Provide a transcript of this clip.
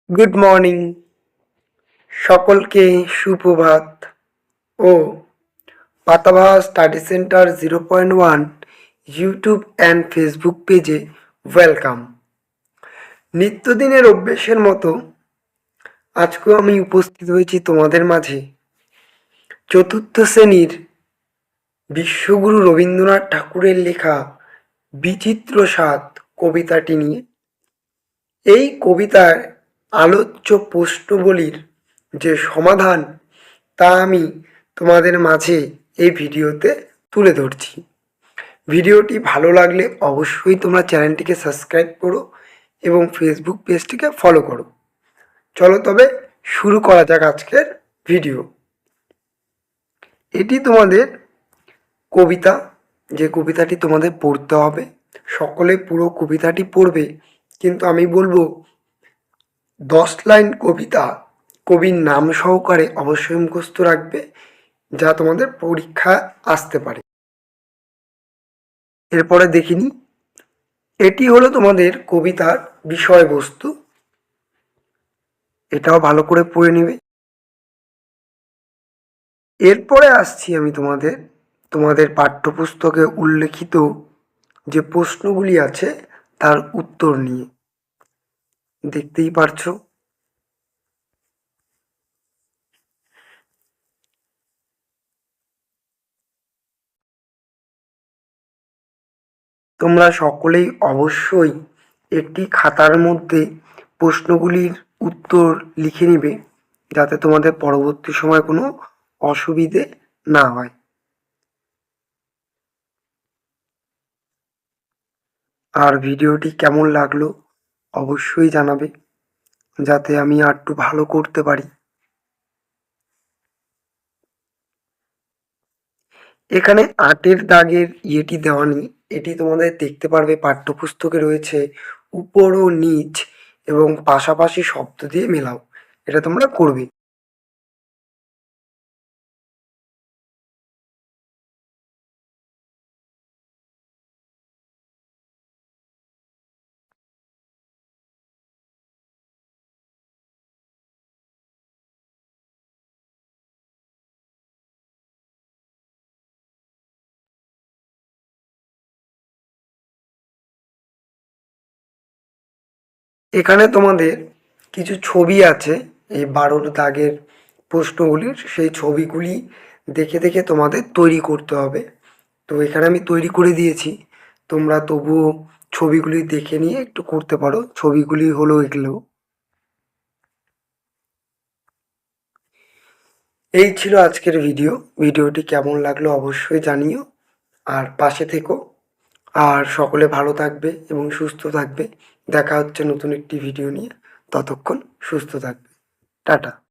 Good morning সকলকে সুপ্রভাত ও Patabahar study centre 0.1 YouTube and Facebook পেজে ওয়েলকাম। নিত্যদিনের অভ্যেসের মতো আজকেও আমি উপস্থিত হয়েছি তোমাদের মাঝে চতুর্থ শ্রেণীর বিশ্বগুরু রবীন্দ্রনাথ ঠাকুরের লেখা বিচিত্র স্বাদ কবিতাটি নিয়ে। এই কবিতার আলোচ্য প্রশ্নগুলির যে সমাধান তা আমি তোমাদের মাঝে এই ভিডিওতে তুলে ধরছি। ভিডিওটি ভালো লাগলে অবশ্যই তোমরা চ্যানেলটিকে সাবস্ক্রাইব করো এবং ফেসবুক পেজটিকে ফলো করো। চলো তবে শুরু করা যাক আজকের ভিডিও। এটি তোমাদের কবিতা, যে কবিতাটি তোমাদের পড়তে হবে। সকলে পুরো কবিতাটি পড়বে, কিন্তু আমি বলবো 10 লাইন কবিতা কবির নাম সহকারে অবশ্যই মুখস্থ রাখবে, যা তোমাদের পরীক্ষা আসতে পারে। এরপরে দেখিনি, এটি হলো তোমাদের কবিতার বিষয়বস্তু, এটাও ভালো করে পড়ে নেবে। এরপরে আসছি আমি তোমাদের পাঠ্যপুস্তকে উল্লেখিত যে প্রশ্নগুলি আছে তার উত্তর নিয়ে। দেখতেই পারছো তোমরা সকলেই অবশ্যই একটি খাতার মধ্যে প্রশ্নগুলির উত্তর লিখে নিবে, যাতে তোমাদের পরবর্তী সময় কোনো অসুবিধে না হয়। আর ভিডিওটি কেমন লাগলো অবশ্যই জানাবে, যাতে আমি আরেকটু ভালো করতে পারি। এখানে 8-এর দাগের ইয়েটি দেওয়া নেই, এটি তোমাদের দেখতে পারবে পাঠ্যপুস্তকে রয়েছে উপর ও নিচ এবং পাশাপাশি শব্দ দিয়ে মেলাও, এটা তোমরা করবে। এখানে তোমাদের কিছু ছবি আছে এই 12 দাগের প্রশ্নগুলির, সেই ছবিগুলি দেখে দেখে তোমাদের তৈরি করতে হবে। তো এখানে আমি তৈরি করে দিয়েছি, তোমরা তবুও ছবিগুলি দেখে নিয়ে একটু করতে পারো। ছবিগুলি হলো এগুলো। এই ছিল আজকের ভিডিও। ভিডিওটি কেমন লাগলো অবশ্যই জানিও, আর পাশে থেকো। আর সকলে ভালো থাকবে এবং সুস্থ থাকবে। দেখা হচ্ছে নতুন একটি ভিডিও নিয়ে। ততক্ষণ সুস্থ থাকবে। টাটা।